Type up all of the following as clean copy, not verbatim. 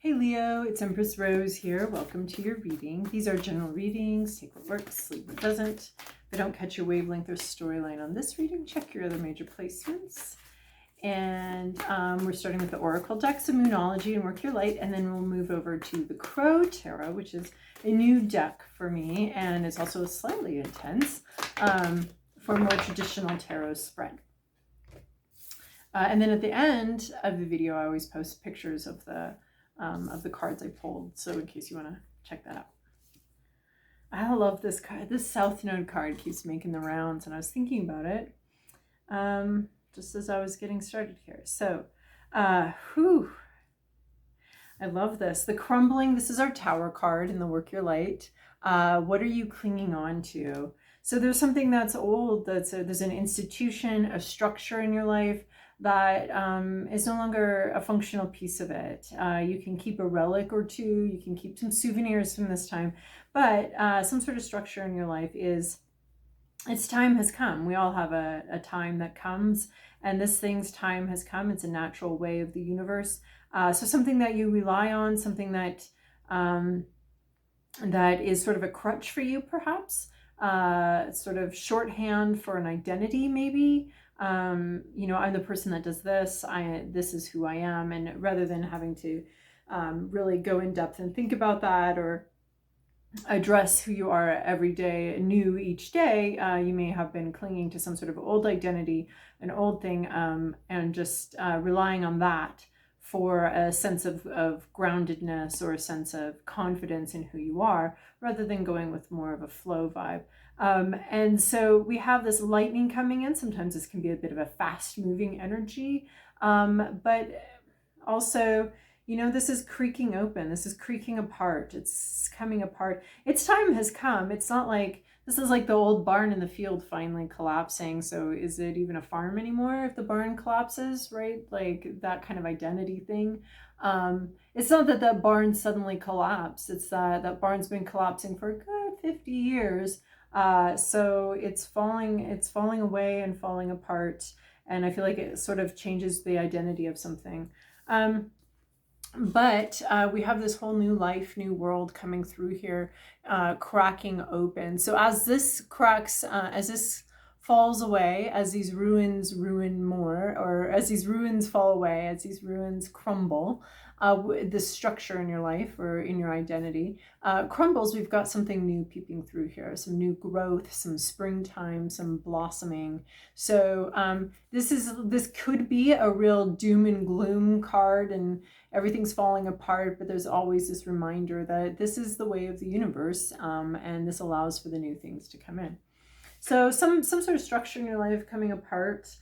Hey Leo, it's Empress Rose here. Welcome to your reading. These are general readings. Take what works, leave what doesn't. If I don't catch your wavelength or storyline on this reading, check your other major placements. And we're starting with the Oracle deck, so Moonology and Work Your Light, and then we'll move over to the Crow Tarot, which is a new deck for me, and it's also slightly intense for a more traditional tarot spread. And then at the end of the video, I always post pictures of the cards I pulled, so in case you want to check that out. I love this card. This South Node card keeps making the rounds, and I was thinking about it just as I was getting started here. So, I love this. The Crumbling, this is our Tower card in the Work Your Light. What are you clinging on to? So there's something that's old, there's an institution, a structure in your life that is no longer a functional piece of it. You can keep a relic or two, you can keep some souvenirs from this time, but some sort of structure in your life is, its time has come. We all have a time that comes, and this thing's time has come. It's a natural way of the universe. So something that you rely on, something that that is sort of a crutch for you, perhaps, sort of shorthand for an identity, maybe. You know, I'm the person that does this. This is who I am. And rather than having to really go in depth and think about that or address who you are every day, new each day, you may have been clinging to some sort of old identity, an old thing, and just relying on that for a sense of groundedness or a sense of confidence in who you are, rather than going with more of a flow vibe. And so we have this lightning coming in. Sometimes this can be a bit of a fast moving energy, but also, you know, this is creaking open. This is creaking apart. It's coming apart. Its time has come. It's not like, this is like the old barn in the field finally collapsing. So is it even a farm anymore if the barn collapses, right? Like that kind of identity thing. It's not that that barn suddenly collapsed. It's that that barn's been collapsing for a good 50 years. So it's falling away and falling apart. And I feel like it sort of changes the identity of something. But we have this whole new life, new world coming through here, cracking open. So as this cracks, as this falls away, as these ruins ruin more, or as these ruins fall away, as these ruins crumble, the structure in your life or in your identity crumbles, we've got something new peeping through here, some new growth, some springtime, some blossoming. So this could be a real doom and gloom card and everything's falling apart, but there's always this reminder that this is the way of the universe, and this allows for the new things to come in. So some sort of structure in your life coming apart,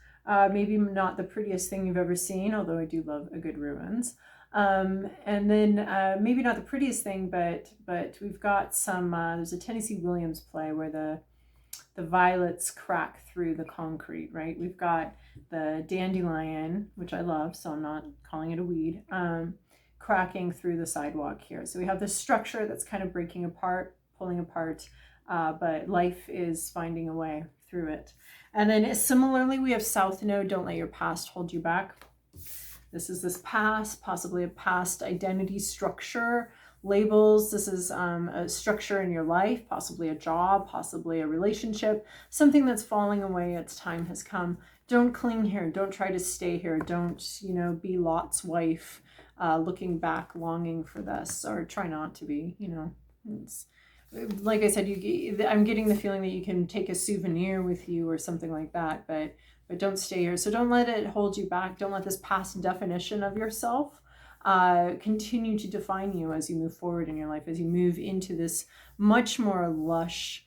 maybe not the prettiest thing you've ever seen, although I do love a good ruins. And then maybe not the prettiest thing, but we've got some, there's a Tennessee Williams play where the violets crack through the concrete, right? We've got the dandelion, which I love, so I'm not calling it a weed, cracking through the sidewalk here. So we have this structure that's kind of breaking apart, pulling apart, but life is finding a way through it. And then similarly, we have South Node, don't let your past hold you back. This is this past, possibly a past identity structure, labels. This is a structure in your life, possibly a job, possibly a relationship, something that's falling away. Its time has come. Don't cling here. Don't try to stay here. Don't, you know, be Lot's wife, looking back, longing for this, or try not to be, you know. It's, like I said, I'm getting the feeling that you can take a souvenir with you or something like that, but don't stay here. So don't let it hold you back. Don't let this past definition of yourself continue to define you as you move forward in your life, as you move into this much more lush,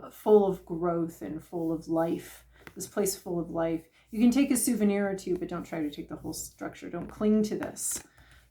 full of growth and full of life, this place full of life. You can take a souvenir or two, but don't try to take the whole structure. Don't cling to this.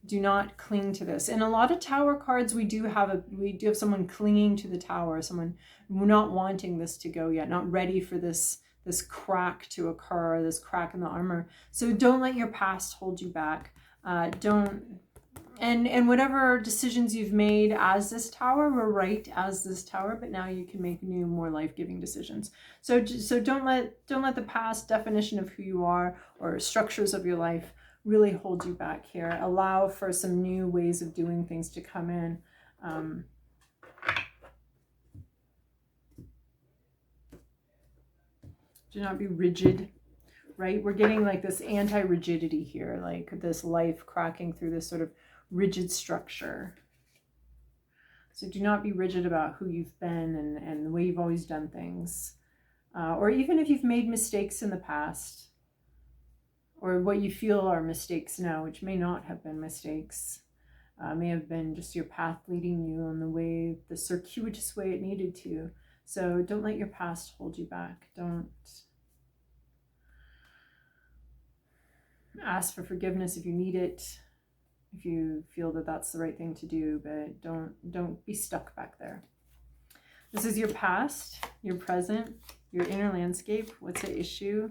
Do not cling to this. In a lot of tower cards, we do have someone clinging to the tower, someone not wanting this to go yet, not ready for this crack to occur, this crack in the armor. So don't let your past hold you back. And whatever decisions you've made as this tower were right as this tower, but now you can make new, more life-giving decisions. So don't let the past definition of who you are or structures of your life really hold you back here. Allow for some new ways of doing things to come in. Do not be rigid, right? We're getting like this anti-rigidity here, like this life cracking through this sort of rigid structure. So do not be rigid about who you've been and the way you've always done things. Or even if you've made mistakes in the past, or what you feel are mistakes now, which may not have been mistakes, may have been just your path leading you on the way, the circuitous way it needed to. So don't let your past hold you back. Don't ask for forgiveness if you need it, if you feel that that's the right thing to do, but don't be stuck back there. This is your past, your present, your inner landscape. What's the issue?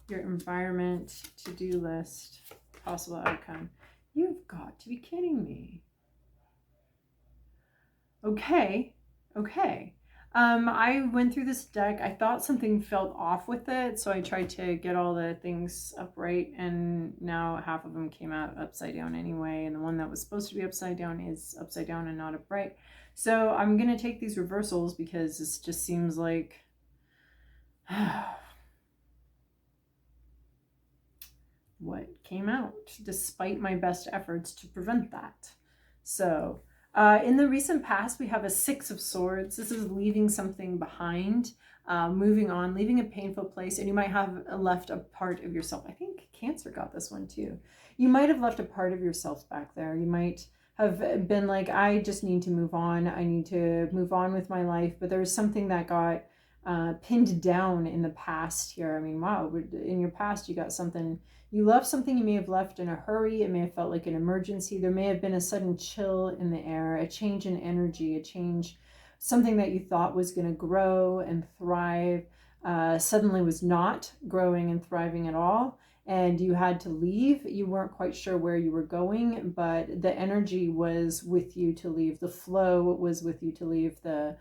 Your environment, to-do list, possible outcome. You've got to be kidding me. Okay. I went through this deck. I thought something felt off with it, so I tried to get all the things upright, and now half of them came out upside down anyway, and the one that was supposed to be upside down is upside down and not upright. So I'm going to take these reversals because this just seems like what came out, despite my best efforts to prevent that. So in the recent past, we have a 6 of Swords. This is leaving something behind, moving on, leaving a painful place, and you might have left a part of yourself. I think Cancer got this one too. You might have left a part of yourself back there. You might have been like, I just need to move on. I need to move on with my life. But there was something that got pinned down in the past here. I mean, wow, in your past, you got something. You left something you may have left in a hurry. It may have felt like an emergency. There may have been a sudden chill in the air, a change in energy, a change, something that you thought was going to grow and thrive, suddenly was not growing and thriving at all. And you had to leave. You weren't quite sure where you were going, but the energy was with you to leave. The flow was with you to leave, the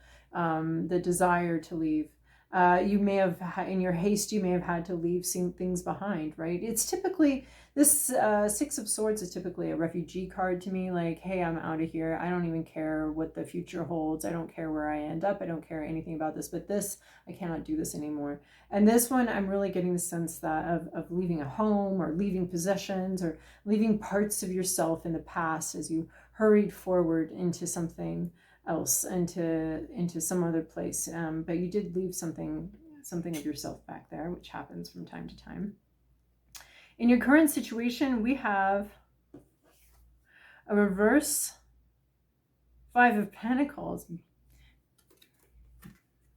desire to leave. You may have, in your haste, you may have had to leave some things behind, right? It's typically, this 6 of Swords is typically a refugee card to me, like, hey, I'm out of here. I don't even care what the future holds. I don't care where I end up. I don't care anything about this, but this, I cannot do this anymore. And this one, I'm really getting the sense that of leaving a home or leaving possessions or leaving parts of yourself in the past as you hurried forward into something else, into some other place, but you did leave something of yourself back there, which happens from time to time. In your current situation, we have a reverse 5 of Pentacles.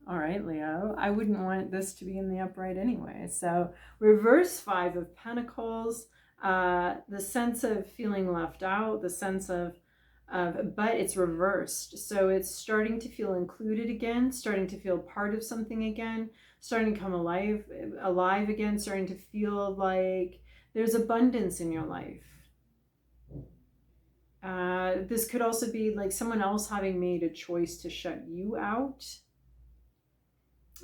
All right, Leo, I wouldn't want this to be in the upright anyway. So reverse 5 of Pentacles, the sense of feeling left out, the sense of but it's reversed. So it's starting to feel included again, starting to feel part of something again, starting to come alive again, starting to feel like there's abundance in your life. This could also be like someone else having made a choice to shut you out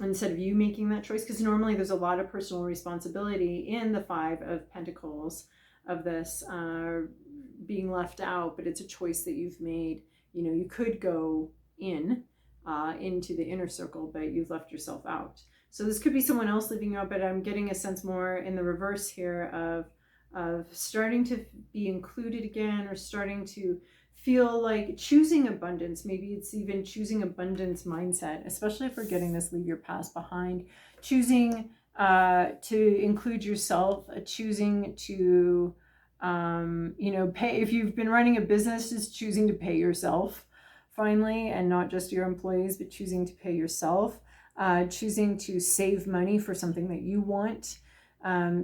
instead of you making that choice, because normally there's a lot of personal responsibility in the 5 of Pentacles of this being left out, but it's a choice that you've made. You know, you could go into the inner circle, but you've left yourself out. So this could be someone else leaving you out, but I'm getting a sense more in the reverse here of starting to be included again, or starting to feel like choosing abundance. Maybe it's even choosing abundance mindset, especially if we're getting this leave your past behind, choosing to include yourself, choosing to pay. If you've been running a business, is choosing to pay yourself finally, and not just your employees, but choosing to pay yourself, choosing to save money for something that you want.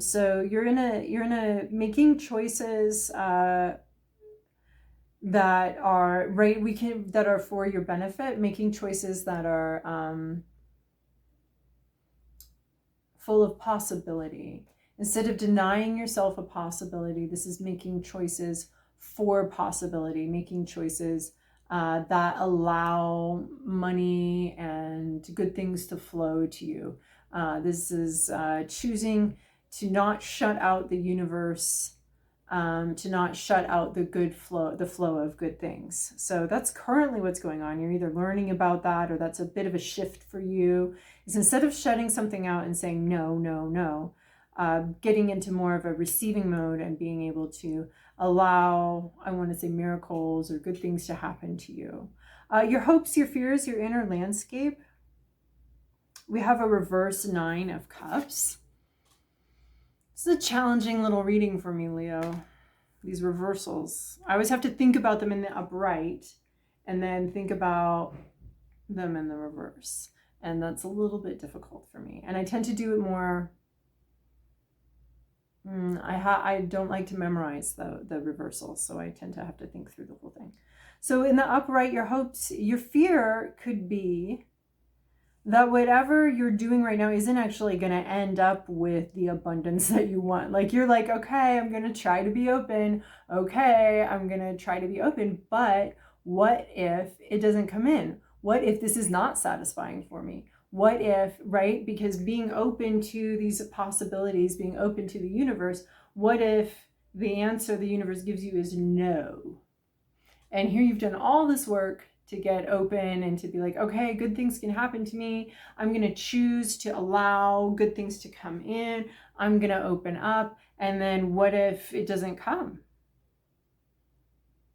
So you're in a making choices that are right. That are for your benefit, making choices that are full of possibility. Instead of denying yourself a possibility, this is making choices for possibility, making choices that allow money and good things to flow to you. This is choosing to not shut out the universe, to not shut out the flow of good things. So that's currently what's going on. You're either learning about that, or that's a bit of a shift for you. Is instead of shutting something out and saying no, no, no, getting into more of a receiving mode and being able to allow, I want to say, miracles or good things to happen to you. Your hopes, your fears, your inner landscape. We have a reverse 9 of Cups. This is a challenging little reading for me, Leo. These reversals. I always have to think about them in the upright and then think about them in the reverse. And that's a little bit difficult for me. And I tend to do it more. I don't like to memorize the reversals, so I tend to have to think through the whole thing. So in the upright, your hopes, your fear could be that whatever you're doing right now isn't actually going to end up with the abundance that you want. Like you're like, okay, I'm going to try to be open. Okay, I'm going to try to be open. But what if it doesn't come in? What if this is not satisfying for me? What if, right? Because being open to these possibilities, being open to the universe, what if the answer the universe gives you is no? And here you've done all this work to get open and to be like, okay, good things can happen to me. I'm going to choose to allow good things to come in. I'm going to open up. And then what if it doesn't come?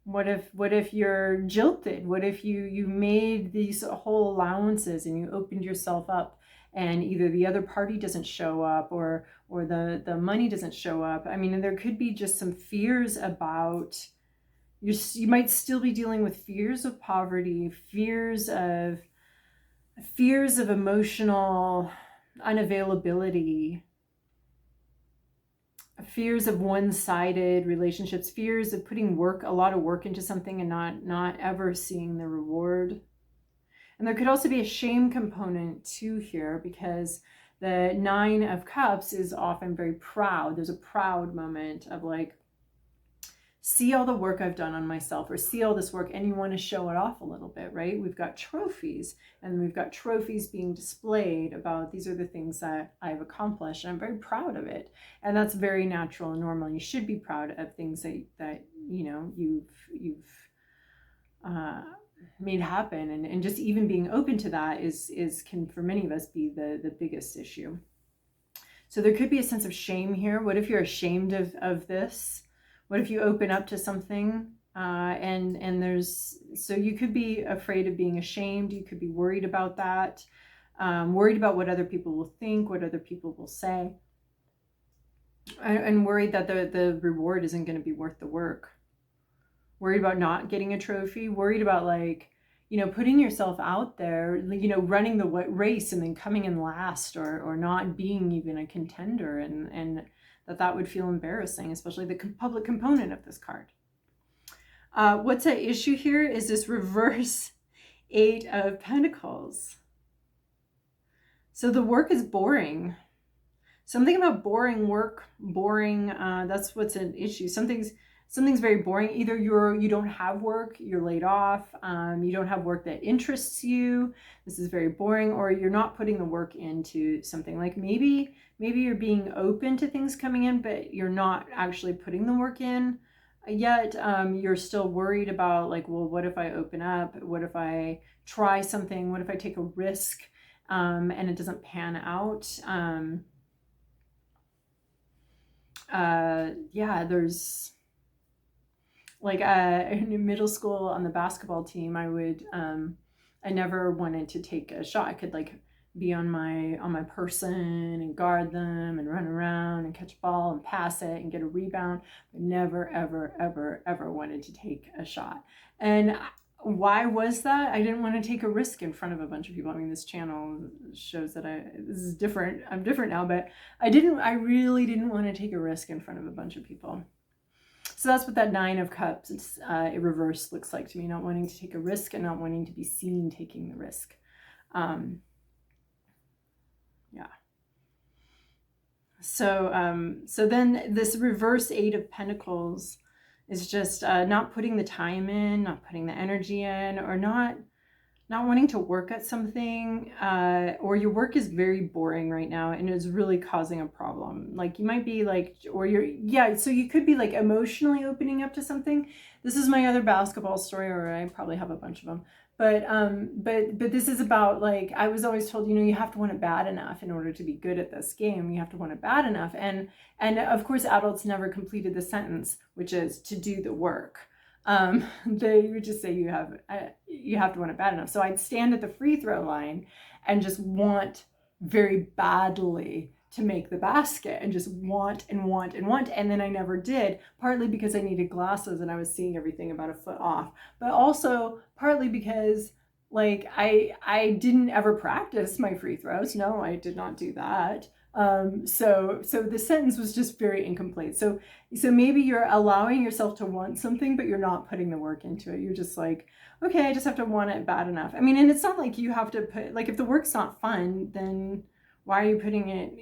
What if you're jilted? What if you made these whole allowances and you opened yourself up and either the other party doesn't show up or the money doesn't show up? I mean, and there could be just some fears about, you might still be dealing with fears of poverty, fears of emotional unavailability, fears of one-sided relationships, fears of putting a lot of work into something and not ever seeing the reward. And there could also be a shame component too here, because the 9 of Cups is often very proud. There's a proud moment of like, see all the work I've done on myself, or see all this work, and you want to show it off a little bit, right? We've got trophies, and we've got trophies being displayed about these are the things that I've accomplished, and I'm very proud of it. And that's very natural and normal. You should be proud of things that you know you've made happen, and just even being open to that can for many of us be the biggest issue. So there could be a sense of shame here. What if you're ashamed of this? What if you open up to something so you could be afraid of being ashamed. You could be worried about that, worried about what other people will think, what other people will say, and worried that the reward isn't going to be worth the work. Worried about not getting a trophy, worried about like, you know, putting yourself out there, you know, running the race and then coming in last or not being even a contender, and that would feel embarrassing, especially the public component of this card. What's at issue here is this reverse 8 of Pentacles. So the work is boring. Something about boring work, that's what's an issue. Something's very boring. Either you don't have work, you're laid off, you don't have work that interests you, this is very boring, or you're not putting the work into something. Like maybe you're being open to things coming in, but you're not actually putting the work in yet. You're still worried about like, well, what if I open up? What if I try something? What if I take a risk and it doesn't pan out? There's like in middle school on the basketball team, I never wanted to take a shot. I could like be on my person and guard them and run around and catch a ball and pass it and get a rebound, but never, ever, ever, ever wanted to take a shot. And why was that? I didn't want to take a risk in front of a bunch of people. I mean, this channel shows that this is different. I'm different now, but I really didn't want to take a risk in front of a bunch of people. So that's what that 9 of Cups, it reverse looks like to me, not wanting to take a risk and not wanting to be seen taking the risk. So then this reverse 8 of Pentacles is just not putting the time in, not putting the energy in, or not not wanting to work at something, or your work is very boring right now and is really causing a problem. Like you might be like, or so you could be like emotionally opening up to something. This is my other basketball story, or I probably have a bunch of them. But this is about, like, I was always told, you have to want it bad enough in order to be good at this game. You have to want it bad enough. And of course, adults never completed the sentence, which is to do the work. They would just say you have to want it bad enough. So I'd stand at the free throw line and just want very badly to make the basket, and just want and want and want. And then I never did, partly because I needed glasses and I was seeing everything about a foot off, but also partly because like I didn't ever practice my free throws. No, I did not do that. So the sentence was just very incomplete. So maybe you're allowing yourself to want something, but you're not putting the work into it. You're just like, okay, I just have to want it bad enough. I mean, and it's not like you have to put, like, if the work's not fun, then why are you putting it,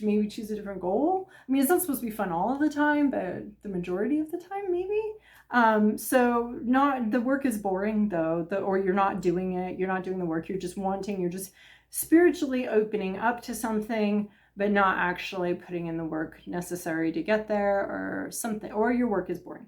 maybe choose a different goal. I mean, it's not supposed to be fun all of the time, but the majority of the time, maybe. So not, the work is boring though, or you're not doing it. You're not doing the work. You're just wanting, you're just spiritually opening up to something, but not actually putting in the work necessary to get there, or something, or your work is boring.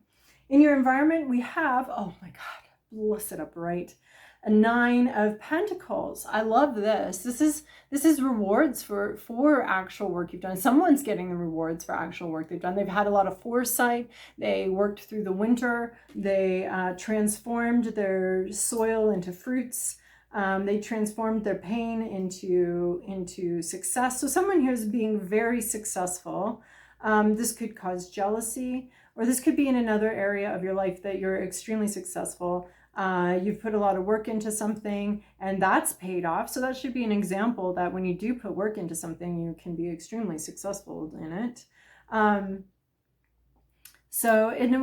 In your environment, we have, oh my God, bless it upright, a 9 of Pentacles. I love this. This is rewards for actual work you've done. Someone's getting the rewards for actual work they've done. They've had a lot of foresight. They worked through the winter. They transformed their soil into fruits. They transformed their pain into success. So someone here is being very successful. This could cause jealousy, or this could be in another area of your life that you're extremely successful. You've put a lot of work into something and that's paid off. So that should be an example that when you do put work into something, you can be extremely successful in it. And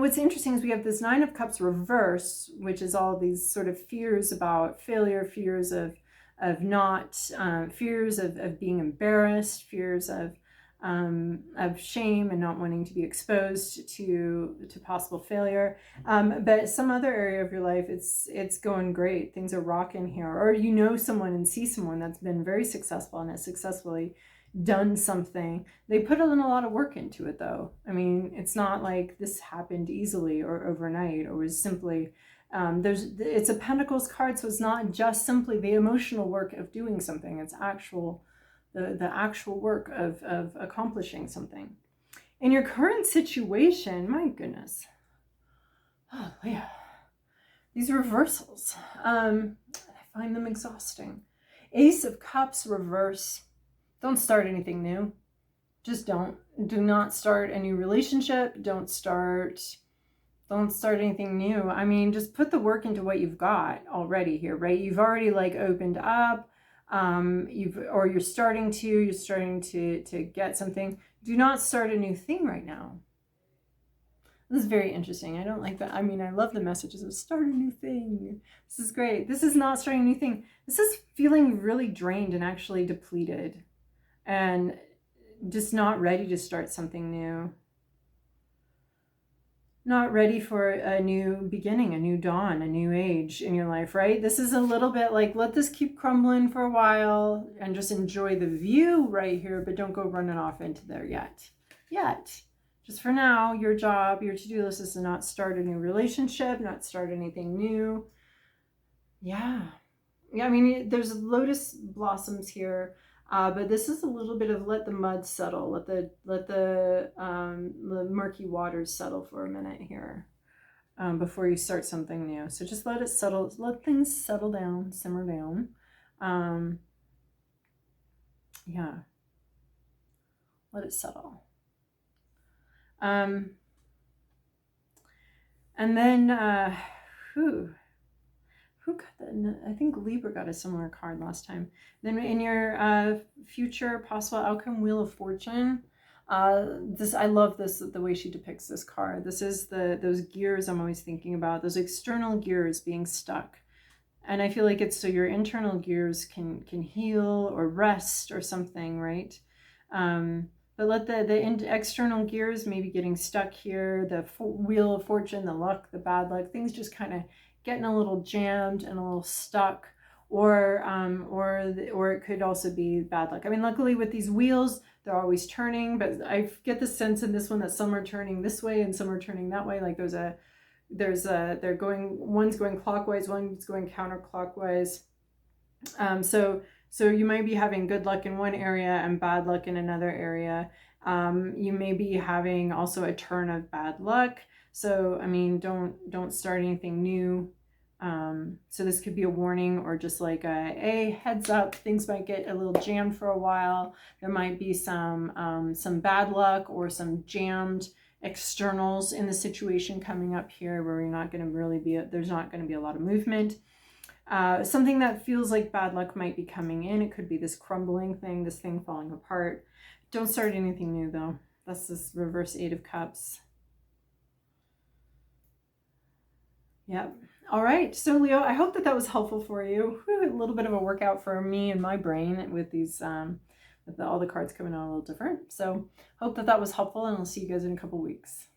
what's interesting is we have this 9 of Cups reverse, which is all these sort of fears about failure, fears of being embarrassed, fears of shame and not wanting to be exposed to possible failure. But some other area of your life, it's going great. Things are rocking here. Or someone and see someone that's been very successful and has successfully done something. They put in a lot of work into it though. I mean, it's not like this happened easily or overnight, or was simply it's a Pentacles card, so it's not just simply the emotional work of doing something. It's the actual work of accomplishing something. In your current situation, my goodness, oh yeah, these reversals, I find them exhausting. Ace of Cups reverse. Don't start anything new. Just don't. Do not start a new relationship. Don't start anything new. I mean, just put the work into what you've got already here, right? You've already opened up. You're starting to get something. Do not start a new thing right now. This is very interesting. I don't like that. I mean, I love the messages of start a new thing. This is great. This is not starting a new thing. This is feeling really drained and actually depleted, and just not ready to start something new. Not ready for a new beginning, a new dawn, a new age in your life, right? This is a little bit like, let this keep crumbling for a while and just enjoy the view right here, but don't go running off into there yet. Just for now, your job, your to-do list is to not start a new relationship, not start anything new. Yeah, I mean, there's lotus blossoms here. But this is a little bit of let the mud settle, let the murky waters settle for a minute here before you start something new. So just let it settle, let things settle down, simmer down. Yeah, let it settle. And then who got that? I think Libra got a similar card last time. Then in your future possible outcome, Wheel of Fortune. I love this, the way she depicts this card. This is those gears I'm always thinking about, those external gears being stuck. And I feel like it's so your internal gears can heal or rest or something, right? But let the external gears maybe getting stuck here, the Wheel of Fortune, the luck, the bad luck, things just kind of getting a little jammed and a little stuck, or it could also be bad luck. I mean, luckily with these wheels, they're always turning, but I get the sense in this one that some are turning this way and some are turning that way. Like they're going, one's going clockwise, one's going counterclockwise. So you might be having good luck in one area and bad luck in another area. You may be having also a turn of bad luck. So, I mean, don't start anything new. So this could be a warning or just like a heads up, things might get a little jammed for a while. There might be some bad luck or some jammed externals in the situation coming up here where you're not going to really be, there's not going to be a lot of movement. Something that feels like bad luck might be coming in. It could be this crumbling thing, this thing falling apart. Don't start anything new though. That's this reverse 8 of Cups. Yep. All right. So Leo, I hope that was helpful for you. Whew, a little bit of a workout for me and my brain with these, with all the cards coming out a little different. So hope that was helpful, and I'll see you guys in a couple weeks.